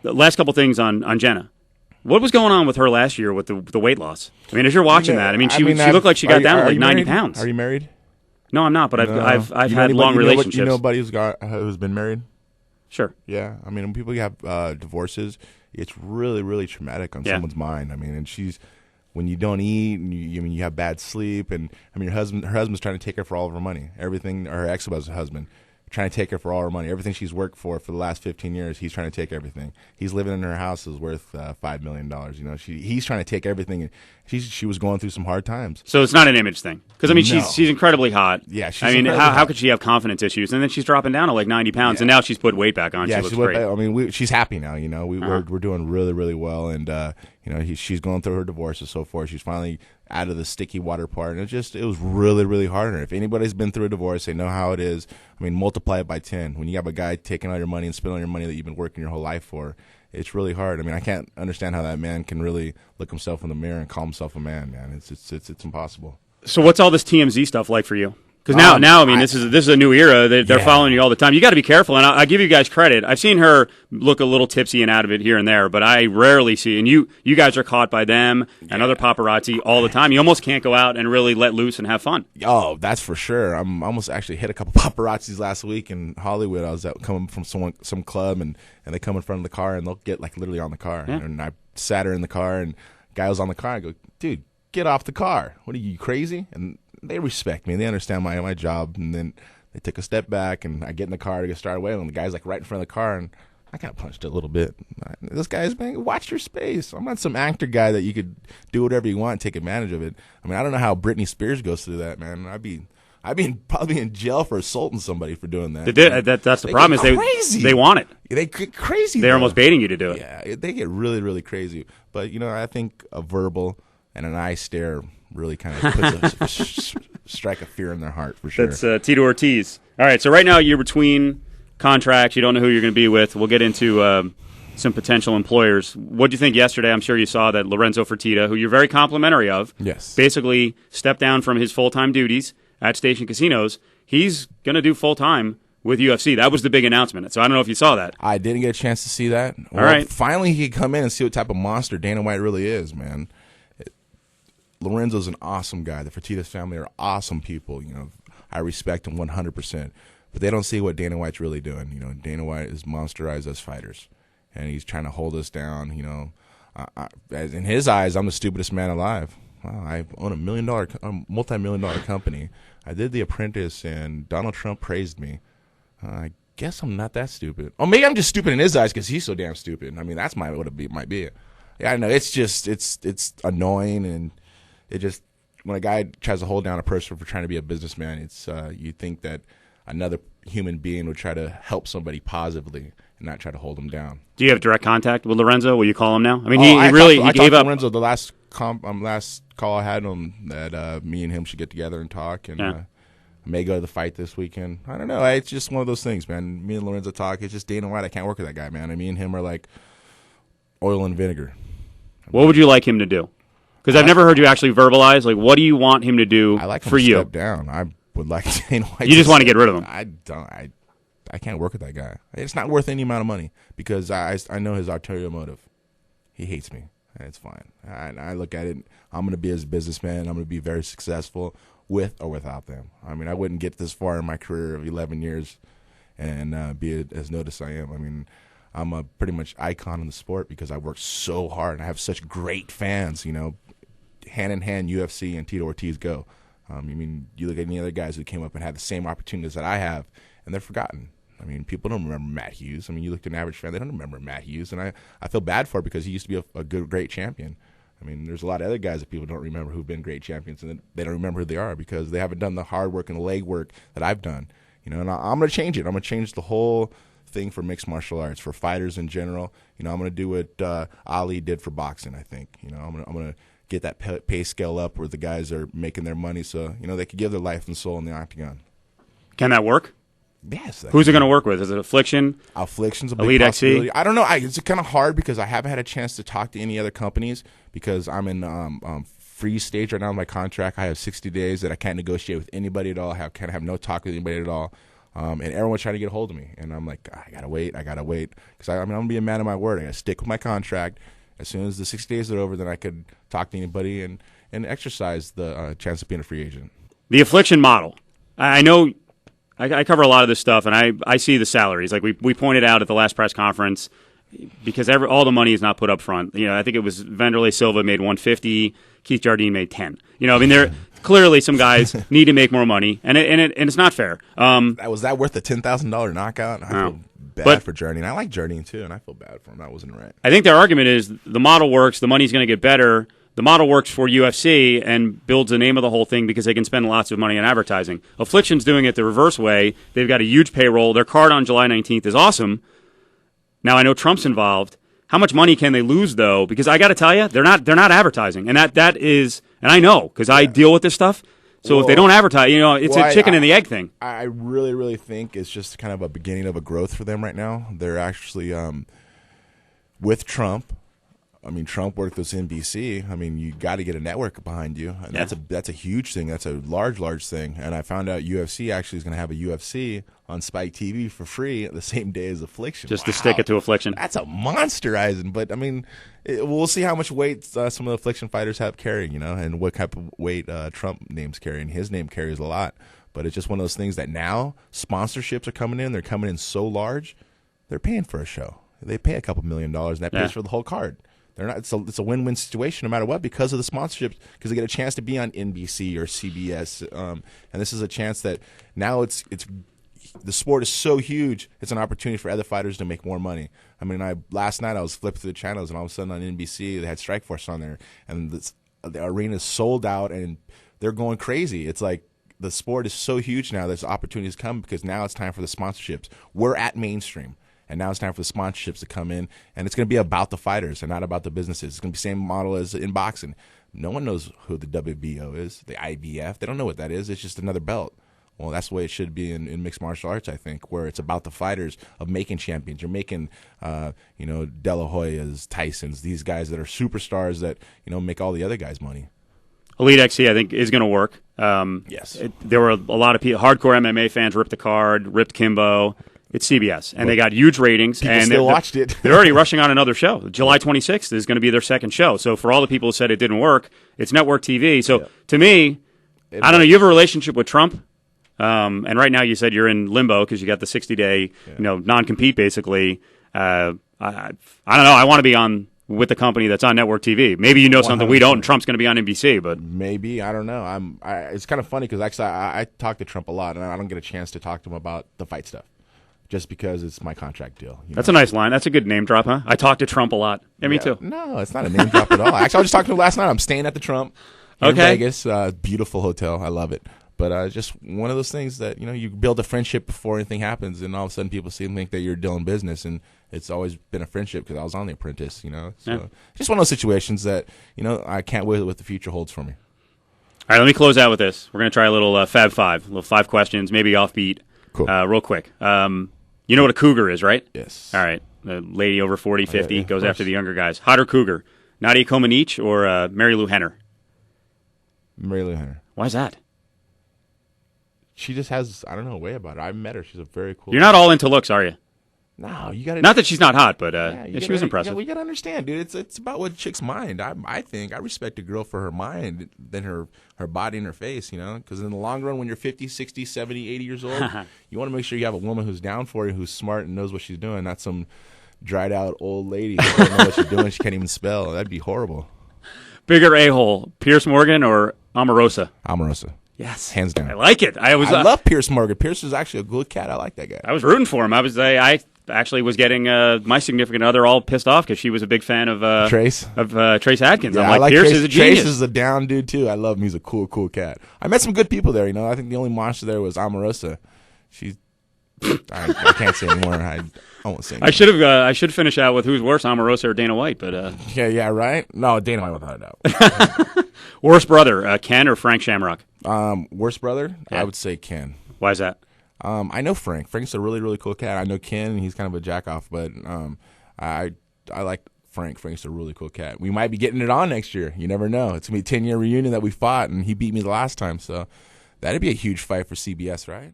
the last couple things on Jenna. What was going on with her last year with the weight loss? I mean, as you're watching that, she looked like she got down to like 90 pounds. Are you married? No, I'm not, but I've had long relationships. You know anybody who's been married? Sure. Yeah. I mean, when people have divorces, it's really, really traumatic on someone's mind. I mean, and when you don't eat, and you have bad sleep, and I mean, her husband's trying to take her for all of her money. Everything, or her ex-husband, trying to take her for all her money. Everything she's worked for the last 15 years, he's trying to take everything. He's living in her house is worth $5 million. He's trying to take everything. And she was going through some hard times. So it's not an image thing. Because, I mean, she's incredibly hot. Yeah, she's how could she have confidence issues? And then she's dropping down to like 90 pounds, and now she's put weight back on. Yeah, she looks great. I mean, she's happy now, We're doing really, really well. And, she's going through her divorce and so forth. She's finally out of the sticky water part, and it was really, really hard on her. If anybody's been through a divorce, they know how it is. I mean, multiply it by 10. When you have a guy taking all your money and spending all your money that you've been working your whole life for, it's really hard. I mean, I can't understand how that man can really look himself in the mirror and call himself a man. It's impossible. So what's all this TMZ stuff like for you? Because now, I mean, this is a new era. They're following you all the time. You got to be careful, and I give you guys credit. I've seen her look a little tipsy and out of it here and there, but I rarely see. And you guys are caught by them and other paparazzi all the time. You almost can't go out and really let loose and have fun. Oh, that's for sure. I'm almost actually hit a couple paparazzis last week in Hollywood. I was coming from some club, and they come in front of the car, and they'll get like literally on the car. Yeah. And I sat her in the car, and guy was on the car. I go, dude, get off the car. What are you, crazy? And they respect me. They understand my job. And then they took a step back, and I get in the car to get started away. And the guy's like right in front of the car, and I kind of punched it a little bit. This guy's, man, watch your space. I'm not some actor guy that you could do whatever you want and take advantage of it. I mean, I don't know how Britney Spears goes through that, man. I'd be probably in jail for assaulting somebody for doing that. That's the problem. They want it. They get crazy. They're almost baiting you to do it. Yeah, they get really, really crazy. But I think a verbal and an eye stare really kind of puts strike a fear in their heart for sure. That's Tito Ortiz. All right, so right now you're between contracts. You don't know who you're going to be with. We'll get into some potential employers. What do you think yesterday? I'm sure you saw that Lorenzo Fertitta, who you're very complimentary of, basically stepped down from his full-time duties at Station Casinos. He's going to do full-time with UFC. That was the big announcement. So I don't know if you saw that. I didn't get a chance to see that. All right. Finally, he could come in and see what type of monster Dana White really is, man. Lorenzo's an awesome guy. The Fertitta's family are awesome people. I respect them 100%. But they don't see what Dana White's really doing. Dana White is monsterized us fighters, and he's trying to hold us down. In his eyes, I'm the stupidest man alive. Wow, I own a multi-million-dollar company. I did The Apprentice, and Donald Trump praised me. I guess I'm not that stupid. Or maybe I'm just stupid in his eyes because he's so damn stupid. I mean, that's what it might be. Yeah, I know. It's just it's annoying, and it just when a guy tries to hold down a person for trying to be a businessman, it's you think that another human being would try to help somebody positively and not try to hold them down. Do you have direct contact with Lorenzo? Will you call him now? I mean, he gave up. Lorenzo, the last call I had him that me and him should get together and talk, and I may go to the fight this weekend. I don't know. It's just one of those things, man. Me and Lorenzo talk. It's just Dana White. I can't work with that guy, man. Me and him are like oil and vinegar. What would you like him to do? Because I've never heard you actually verbalize. Like, what do you want him to do for you? I like him to step down. I would like Dana White. You just want to get rid of him. I can't work with that guy. It's not worth any amount of money because I know his ulterior motive. He hates me. It's fine. I look at it. I'm going to be his businessman. I'm going to be very successful with or without them. I mean, I wouldn't get this far in my career of 11 years and be as noticed I am. I mean, I'm a pretty much icon in the sport because I worked so hard and I have such great fans, hand in hand, UFC and Tito Ortiz go. I mean, you look at any other guys who came up and had the same opportunities that I have, and they're forgotten. I mean, people don't remember Matt Hughes. I mean, you look at an average fan, they don't remember Matt Hughes, and I feel bad for it because he used to be a great champion. I mean, there's a lot of other guys that people don't remember who've been great champions, and they don't remember who they are because they haven't done the hard work and the leg work that I've done. And I'm going to change it. I'm going to change the whole thing for mixed martial arts, for fighters in general. I'm going to do what Ali did for boxing, I think. I'm going to get that pay scale up where the guys are making their money so, they could give their life and soul in the octagon. Can that work? Yes. Who's it going to work with? Is it Affliction? Affliction's a big Elite possibility. XC? I don't know. It's kind of hard because I haven't had a chance to talk to any other companies because I'm in freeze stage right now in my contract. I have 60 days that I can't negotiate with anybody at all. I can't have no talk with anybody at all. And everyone was trying to get a hold of me. And I'm like, I got to wait. Because I'm going to be a man of my word. I got to stick with my contract. As soon as the 60 days are over, then I could talk to anybody and exercise the chance of being a free agent. The affliction model. I know I cover a lot of this stuff, and I see the salaries. Like we pointed out at the last press conference, because all the money is not put up front. I think it was Vanderlei Silva made $150, Keith Jardine made $10. There clearly some guys need to make more money, and it's not fair. Was that worth the $10,000 knockout? I feel bad for Jardine. I like Jardine too, and I feel bad for him. That wasn't right. I think their argument is the model works, the money's going to get better. The model works for UFC and builds the name of the whole thing because they can spend lots of money on advertising. Affliction's doing it the reverse way. They've got a huge payroll. Their card on July 19th is awesome. Now, I know Trump's involved. How much money can they lose, though? Because I got to tell you, they're not advertising. And that is, and I know because I deal with this stuff. So if they don't advertise, it's a chicken and the egg thing. I really, really think it's just kind of a beginning of a growth for them right now. They're actually, with Trump, Trump worked with NBC. You got to get a network behind you. And that's a huge thing. That's a large, large thing. And I found out UFC actually is going to have a UFC on Spike TV for free the same day as Affliction. Just to stick it to Affliction. That's a monsterizing. But, we'll see how much weight some of the Affliction fighters have carrying, and what type of weight Trump name's carrying. His name carries a lot. But it's just one of those things that now sponsorships are coming in. They're coming in so large, they're paying for a show. They pay a couple $1 million, and that pays for the whole card. They're not. It's a win-win situation no matter what because of the sponsorships, because they get a chance to be on NBC or CBS, and this is a chance that now it's the sport is so huge. It's an opportunity for other fighters to make more money. Last night I was flipping through the channels, and all of a sudden on NBC they had Strikeforce on there, and the arena is sold out, and they're going crazy. It's like the sport is so huge now. There's opportunities come because now it's time for the sponsorships. We're at mainstream. And now it's time for the sponsorships to come in, and it's going to be about the fighters and not about the businesses. It's going to be the same model as in boxing. No one knows who the WBO is, the IBF. They don't know what that is. It's just another belt. Well, that's the way it should be in mixed martial arts, I think, where it's about the fighters of making champions. You're making, De La Hoyas, Tysons, these guys that are superstars that, make all the other guys money. Elite XC, I think, is going to work. Yes. There were a lot of people, hardcore MMA fans ripped the card, ripped Kimbo. It's CBS, and they got huge ratings. People and still watched it. They're already rushing on another show. July 26th is going to be their second show. So for all the people who said it didn't work, it's network TV. So to me, I don't know. You have a relationship with Trump, and right now you said you're in limbo because you got the 60-day, non-compete basically. I don't know. I want to be on with the company that's on network TV. Maybe something we don't, and Trump's going to be on NBC. But maybe, I don't know. It's kind of funny because actually I talk to Trump a lot, and I don't get a chance to talk to him about the fight stuff. Just because it's my contract deal. That's a nice line. That's a good name drop, huh? I talk to Trump a lot. Yeah, me too. No, it's not a name drop at all. Actually, I was just talking to him last night. I'm staying at the Trump in Vegas. Beautiful hotel. I love it. But just one of those things that, you build a friendship before anything happens, and all of a sudden people think that you're doing business, and it's always been a friendship because I was on The Apprentice, So just one of those situations that, I can't wait what the future holds for me. All right, let me close out with this. We're going to try a little Fab Five, a little 5 questions, maybe offbeat. Cool. Real quick. You know what a cougar is, right? Yes. All right. The lady over 40, 50 goes after the younger guys. Hotter cougar, Nadia Comaneci or Mary Lou Henner? Mary Lou Henner. Why is that? She just has, I don't know, a way about her. I met her. She's a very cool. You're not all into looks, are you? No, you got to. Not that she's not hot, but she was impressive. We got to understand, dude. It's about what chick's mind. I think I respect a girl for her mind than her body and her face, because in the long run, when you're 50, 60, 70, 80 years old, you want to make sure you have a woman who's down for you, who's smart and knows what she's doing, not some dried out old lady who doesn't know what she's doing. She can't even spell. That'd be horrible. Bigger a-hole, Pierce Morgan or Omarosa? Omarosa. Yes, hands down. I like it. I love Pierce Morgan. Pierce is actually a good cat. I like that guy. I was rooting for him. I actually was getting my significant other all pissed off because she was a big fan of Trace Adkins. Yeah, I'm like Pierce is a genius. Trace is a down dude too. I love him. He's a cool cat. I met some good people there. I think the only monster there was Omarosa. She's I can't say anymore. I won't say anymore. I should finish out with who's worse, Omarosa or Dana White. But yeah, right. No, Dana White without a doubt. Worst brother, Ken or Frank Shamrock? Worst brother, yeah. I would say Ken. Why is that? I know Frank. Frank's a really, really cool cat. I know Ken, and he's kind of a jack-off, but I like Frank. Frank's a really cool cat. We might be getting it on next year. You never know. It's going to be a 10-year reunion that we fought, and he beat me the last time, so that'd be a huge fight for CBS, right?